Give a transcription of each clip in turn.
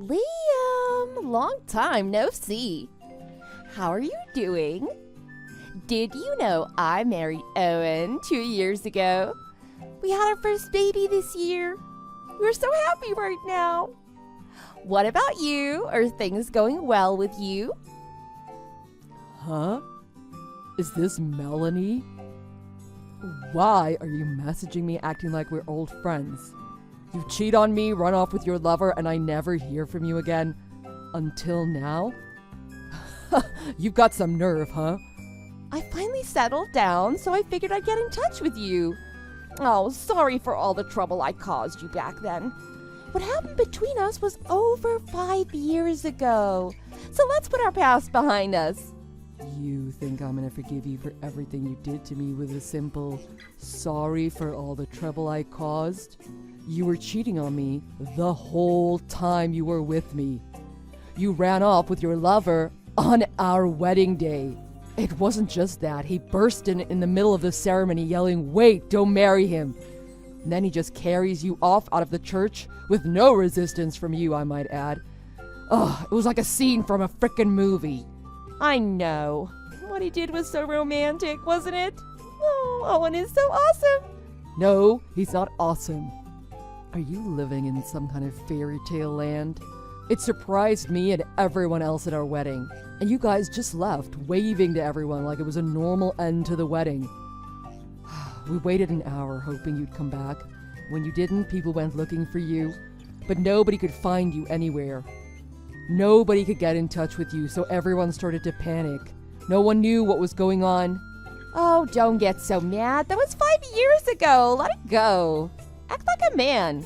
Liam, long time no see. How are you doing? Did you know I married Owen 2 years ago? We had our first baby this year. We're so happy right now. What about you? Are things going well with you? Huh? Is this Melanie? Why are you messaging me acting like we're old friends? You cheat on me, run off with your lover, and I never hear from you again? Until now? You've got some nerve, huh? I finally settled down, so I figured I'd get in touch with you. Oh, sorry for all the trouble I caused you back then. What happened between us was over 5 years ago. So let's put our past behind us. You think I'm gonna forgive you for everything you did to me with a simple sorry for all the trouble I caused? You were cheating on me the whole time you were with me. You ran off with your lover on our wedding day. It wasn't just that. He burst in the middle of the ceremony yelling, "Wait, don't marry him." And then he just carries you off out of the church with no resistance from you, I might add. Ugh, it was like a scene from a frickin' movie. I know. What he did was so romantic, wasn't it? Oh, Owen is so awesome. No, he's not awesome. Are you living in some kind of fairy tale land? It surprised me and everyone else at our wedding. And you guys just left, waving to everyone like it was a normal end to the wedding. We waited an hour hoping you'd come back. When you didn't, people went looking for you. But nobody could find you anywhere. Nobody could get in touch with you, so everyone started to panic. No one knew what was going on. Oh, don't get so mad. That was 5 years ago. Let it go. Act like a man.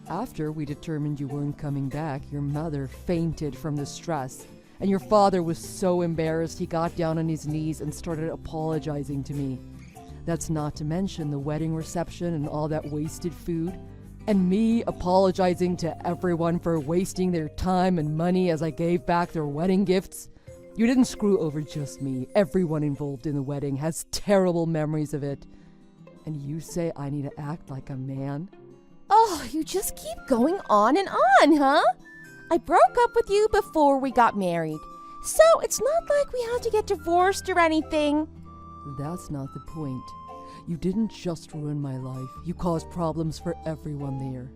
After we determined you weren't coming back, your mother fainted from the stress. And your father was so embarrassed he got down on his knees and started apologizing to me. That's not to mention the wedding reception and all that wasted food. And me apologizing to everyone for wasting their time and money as I gave back their wedding gifts. You didn't screw over just me. Everyone involved in the wedding has terrible memories of it. And you say I need to act like a man? Oh, you just keep going on and on, huh? I broke up with you before we got married. So it's not like we had to get divorced or anything. That's not the point. You didn't just ruin my life. You caused problems for everyone there.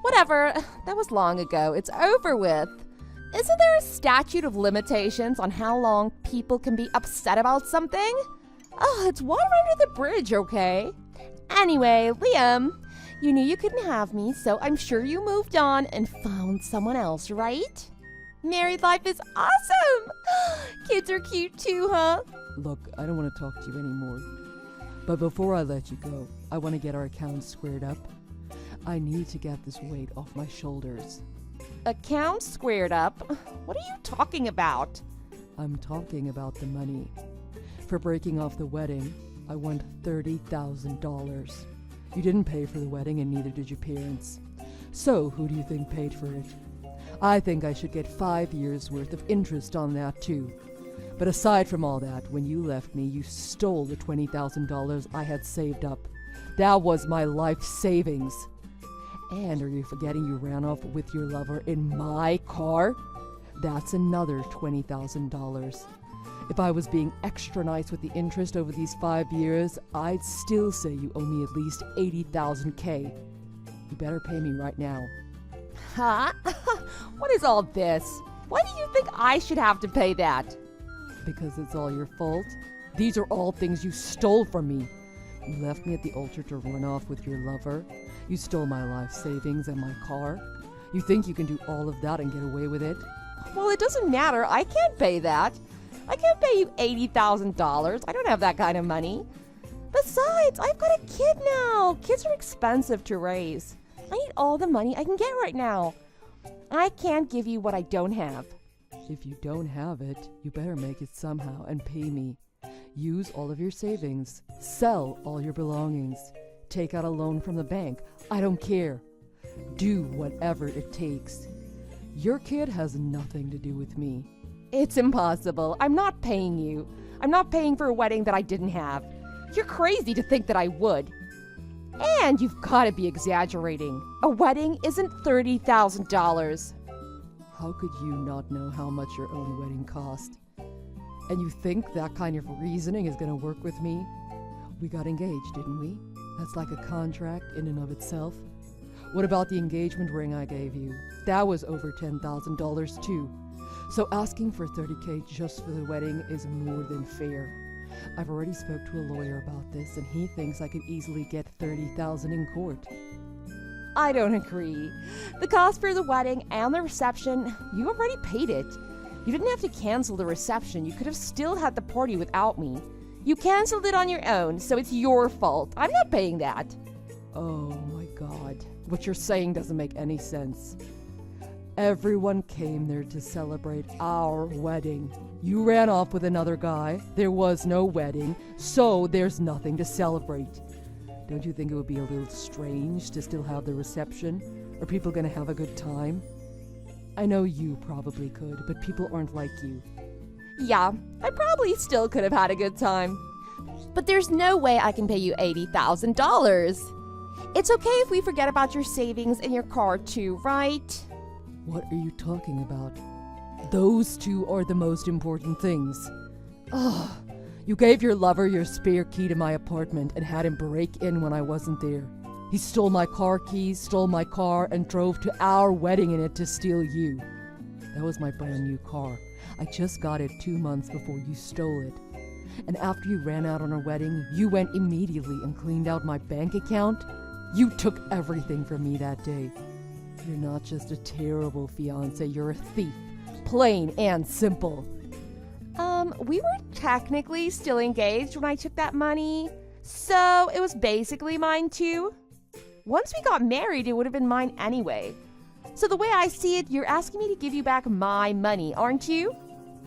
Whatever. That was long ago. It's over with. Isn't there a statute of limitations on how long people can be upset about something? Oh, it's water under the bridge, okay? Anyway, Liam, you knew you couldn't have me, so I'm sure you moved on and found someone else, right? Married life is awesome! Kids are cute too, huh? Look, I don't want to talk to you anymore. But before I let you go, I want to get our accounts squared up. I need to get this weight off my shoulders. Accounts squared up? What are you talking about? I'm talking about the money. For breaking off the wedding, I want $30,000. You didn't pay for the wedding and neither did your parents. So who do you think paid for it? I think I should get 5 years worth of interest on that too. But aside from all that, when you left me, you stole the $20,000 I had saved up. That was my life savings. And are you forgetting you ran off with your lover in my car? That's another $20,000. If I was being extra nice with the interest over these 5 years, I'd still say you owe me at least $80,000. You better pay me right now. Huh? What is all this? Why do you think I should have to pay that? Because it's all your fault. These are all things you stole from me. You left me at the altar to run off with your lover. You stole my life savings and my car. You think you can do all of that and get away with it? Well, it doesn't matter. I can't pay that. I can't pay you $80,000. I don't have that kind of money. Besides, I've got a kid now. Kids are expensive to raise. I need all the money I can get right now. I can't give you what I don't have. If you don't have it, you better make it somehow and pay me. Use all of your savings. Sell all your belongings. Take out a loan from the bank. I don't care. Do whatever it takes. Your kid has nothing to do with me. It's impossible. I'm not paying you. I'm not paying for a wedding that I didn't have. You're crazy to think that I would. And you've got to be exaggerating. A wedding isn't $30,000. How could you not know how much your own wedding cost? And you think that kind of reasoning is going to work with me? We got engaged, didn't we? That's like a contract in and of itself. What about the engagement ring I gave you? That was over $10,000 too. So asking for $30,000 just for the wedding is more than fair. I've already spoke to a lawyer about this, and he thinks I could easily get $30,000 in court. I don't agree. The cost for the wedding and the reception, you already paid it. You didn't have to cancel the reception. You could have still had the party without me. You canceled it on your own, so it's your fault. I'm not paying that. Oh my God. What you're saying doesn't make any sense. Everyone came there to celebrate our wedding. You ran off with another guy. There was no wedding, so there's nothing to celebrate. Don't you think it would be a little strange to still have the reception? Are people going to have a good time? I know you probably could, but people aren't like you. Yeah, I probably still could have had a good time. But there's no way I can pay you $80,000. It's okay if we forget about your savings and your car too, right? What are you talking about? Those two are the most important things. Ugh. You gave your lover your spare key to my apartment and had him break in when I wasn't there. He stole my car keys, stole my car, and drove to our wedding in it to steal you. That was my brand new car. I just got it 2 months before you stole it. And after you ran out on our wedding, you went immediately and cleaned out my bank account. You took everything from me that day. You're not just a terrible fiancé, you're a thief. Plain and simple. We were technically still engaged when I took that money, so it was basically mine too. Once we got married, it would have been mine anyway. So the way I see it, you're asking me to give you back my money, aren't you?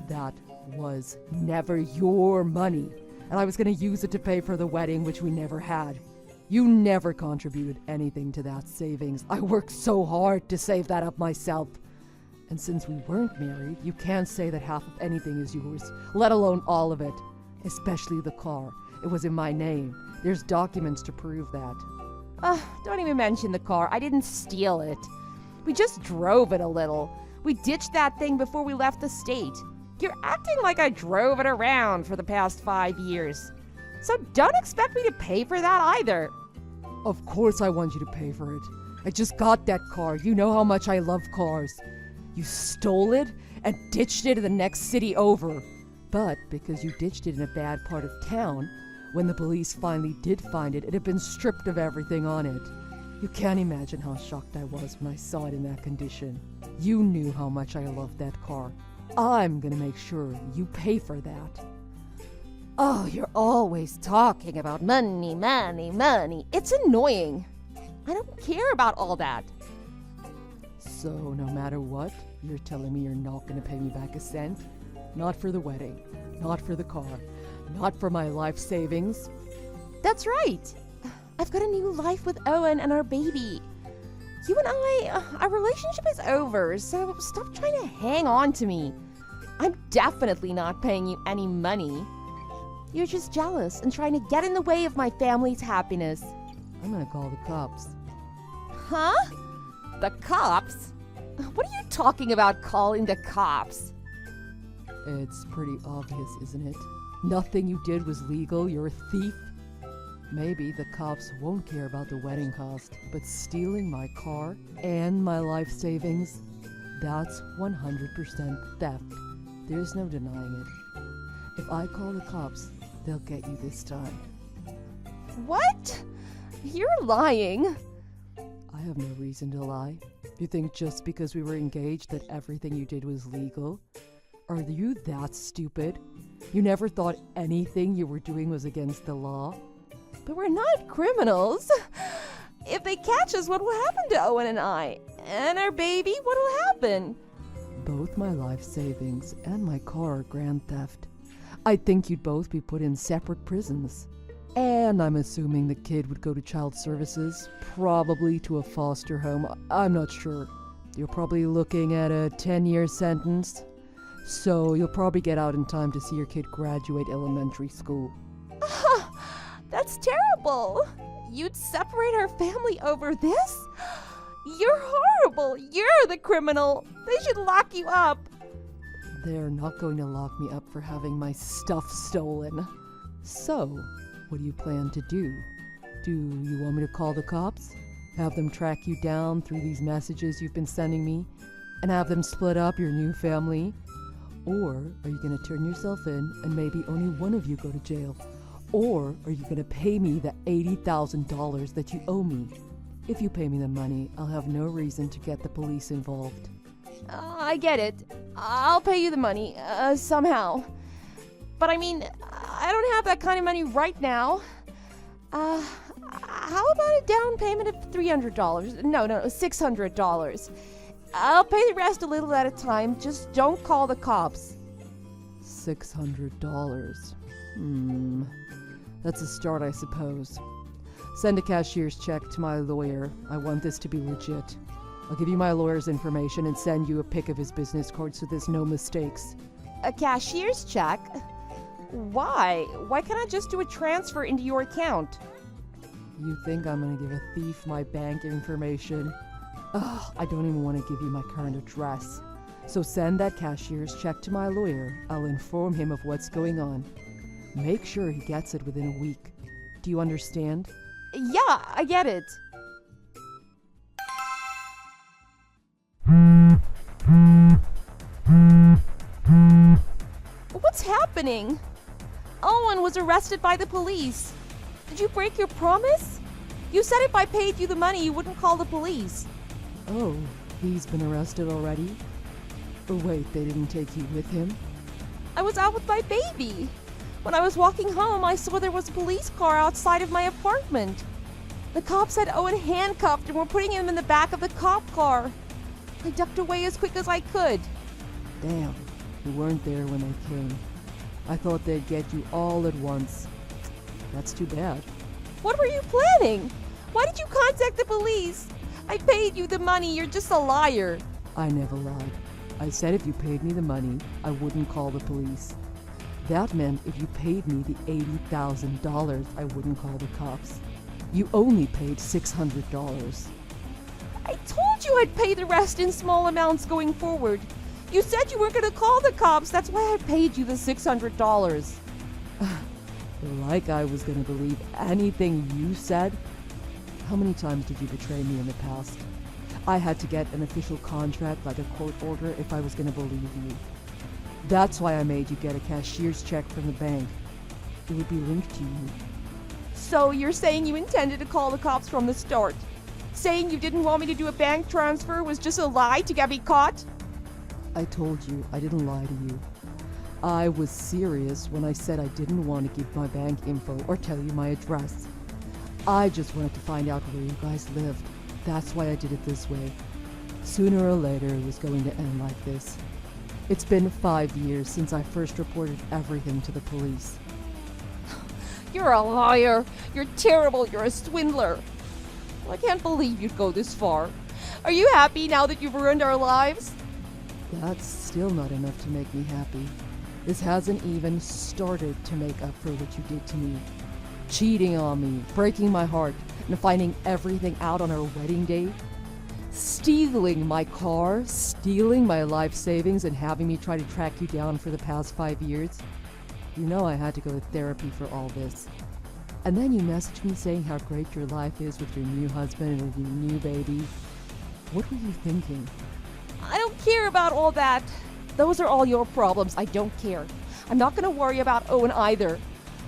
That was never your money, and I was going to use it to pay for the wedding, which we never had. You never contributed anything to that savings. I worked so hard to save that up myself. And since we weren't married, you can't say that half of anything is yours, let alone all of it. Especially the car. It was in my name. There's documents to prove that. Don't even mention the car. I didn't steal it. We just drove it a little. We ditched that thing before we left the state. You're acting like I drove it around for the past 5 years. So don't expect me to pay for that either. Of course I want you to pay for it. I just got that car. You know how much I love cars. You stole it and ditched it in the next city over. But because you ditched it in a bad part of town, when the police finally did find it, it had been stripped of everything on it. You can't imagine how shocked I was when I saw it in that condition. You knew how much I loved that car. I'm gonna make sure you pay for that. Oh, you're always talking about money, money, money. It's annoying. I don't care about all that. So no matter what, you're telling me you're not gonna pay me back a cent? Not for the wedding, not for the car, not for my life savings? That's right. I've got a new life with Owen and our baby. You and I, our relationship is over, so stop trying to hang on to me. I'm definitely not paying you any money. You're just jealous and trying to get in the way of my family's happiness. I'm gonna call the cops. Huh? The cops? What are you talking about calling the cops? It's pretty obvious, isn't it? Nothing you did was legal. You're a thief. Maybe the cops won't care about the wedding cost, but stealing my car and my life savings, that's 100% theft. There's no denying it. If I call the cops, they'll get you this time. What? You're lying. I have no reason to lie. You think just because we were engaged that everything you did was legal? Are you that stupid? You never thought anything you were doing was against the law? But we're not criminals. If they catch us, what will happen to Owen and I? And our baby, what will happen? Both my life savings and my car are grand theft. I think you'd both be put in separate prisons. And I'm assuming the kid would go to child services, probably to a foster home. I'm not sure. You're probably looking at a 10-year sentence. So you'll probably get out in time to see your kid graduate elementary school. That's terrible. You'd separate our family over this? You're horrible. You're the criminal. They should lock you up. They're not going to lock me up for having my stuff stolen. So, what do you plan to do? Do you want me to call the cops? Have them track you down through these messages you've been sending me? And have them split up your new family? Or are you going to turn yourself in and maybe only one of you go to jail? Or are you going to pay me the $80,000 that you owe me? If you pay me the money, I'll have no reason to get the police involved. I get it. I'll pay you the money, somehow. But I mean, I don't have that kind of money right now. How about a down payment of $300? No, $600. I'll pay the rest a little at a time. Just don't call the cops. $600. That's a start, I suppose. Send a cashier's check to my lawyer. I want this to be legit. I'll give you my lawyer's information and send you a pic of his business card so there's no mistakes. A cashier's check? Why? Why can't I just do a transfer into your account? You think I'm gonna give a thief my bank information? Ugh, I don't even want to give you my current address. So send that cashier's check to my lawyer. I'll inform him of what's going on. Make sure he gets it within a week. Do you understand? Yeah, I get it. What's happening? Owen was arrested by the police. Did you break your promise? You said if I paid you the money, you wouldn't call the police. Oh, he's been arrested already? Oh wait, they didn't take you with him? I was out with my baby. When I was walking home, I saw there was a police car outside of my apartment. The cops had Owen handcuffed and were putting him in the back of the cop car. I ducked away as quick as I could. Damn, you weren't there when they came. I thought they'd get you all at once. That's too bad. What were you planning? Why did you contact the police? I paid you the money. You're just a liar. I never lied. I said if you paid me the money, I wouldn't call the police. That meant if you paid me the $80,000, I wouldn't call the cops. You only paid $600. I told you I'd pay the rest in small amounts going forward. You said you weren't going to call the cops. That's why I paid you the $600. Like I was going to believe anything you said. How many times did you betray me in the past? I had to get an official contract like a court order if I was going to believe you. That's why I made you get a cashier's check from the bank. It would be linked to you. So you're saying you intended to call the cops from the start? Saying you didn't want me to do a bank transfer was just a lie to get me caught? I told you I didn't lie to you. I was serious when I said I didn't want to give my bank info or tell you my address. I just wanted to find out where you guys lived. That's why I did it this way. Sooner or later it was going to end like this. It's been 5 years since I first reported everything to the police. You're a liar. You're terrible. You're a swindler. I can't believe you'd go this far. Are you happy now that you've ruined our lives? That's still not enough to make me happy. This hasn't even started to make up for what you did to me. Cheating on me, breaking my heart, and finding everything out on our wedding day. Stealing my car, stealing my life savings, and having me try to track you down for the past 5 years. You know I had to go to therapy for all this. And then you messaged me saying how great your life is with your new husband and your new baby. What were you thinking? I don't care about all that. Those are all your problems. I don't care. I'm not going to worry about Owen either.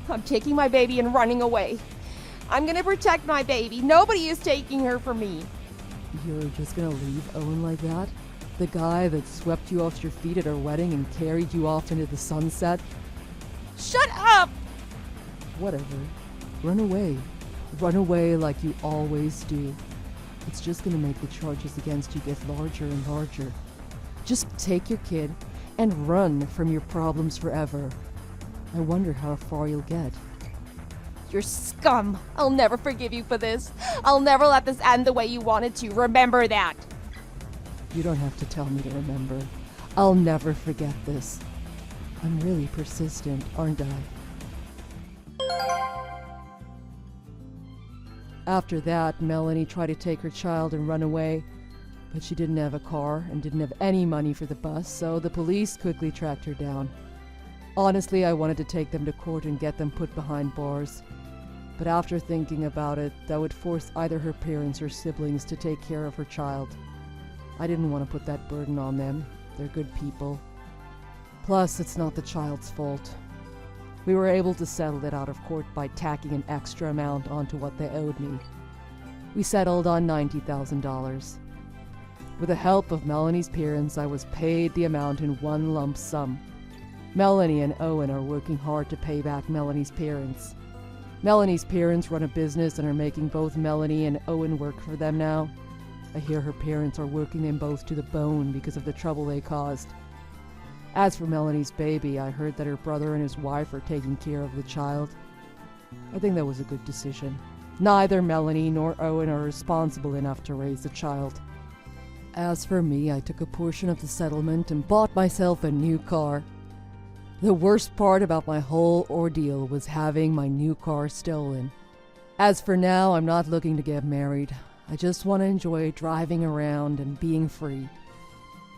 I'm taking my baby and running away. I'm going to protect my baby. Nobody is taking her from me. You're just gonna leave Owen like that? The guy that swept you off your feet at our wedding and carried you off into the sunset? Shut up! Whatever. Run away. Run away like you always do. It's just gonna make the charges against you get larger and larger. Just take your kid and run from your problems forever. I wonder how far you'll get. You're scum. I'll never forgive you for this. I'll never let this end the way you wanted to. Remember that. You don't have to tell me to remember. I'll never forget this. I'm really persistent, aren't I? After that, Melanie tried to take her child and run away, but she didn't have a car and didn't have any money for the bus, so the police quickly tracked her down. Honestly, I wanted to take them to court and get them put behind bars. But after thinking about it, that would force either her parents or siblings to take care of her child. I didn't want to put that burden on them. They're good people. Plus, it's not the child's fault. We were able to settle it out of court by tacking an extra amount onto what they owed me. We settled on $90,000. With the help of Melanie's parents, I was paid the amount in one lump sum. Melanie and Owen are working hard to pay back Melanie's parents. Melanie's parents run a business and are making both Melanie and Owen work for them now. I hear her parents are working them both to the bone because of the trouble they caused. As for Melanie's baby, I heard that her brother and his wife are taking care of the child. I think that was a good decision. Neither Melanie nor Owen are responsible enough to raise the child. As for me, I took a portion of the settlement and bought myself a new car. The worst part about my whole ordeal was having my new car stolen. As for now, I'm not looking to get married. I just want to enjoy driving around and being free.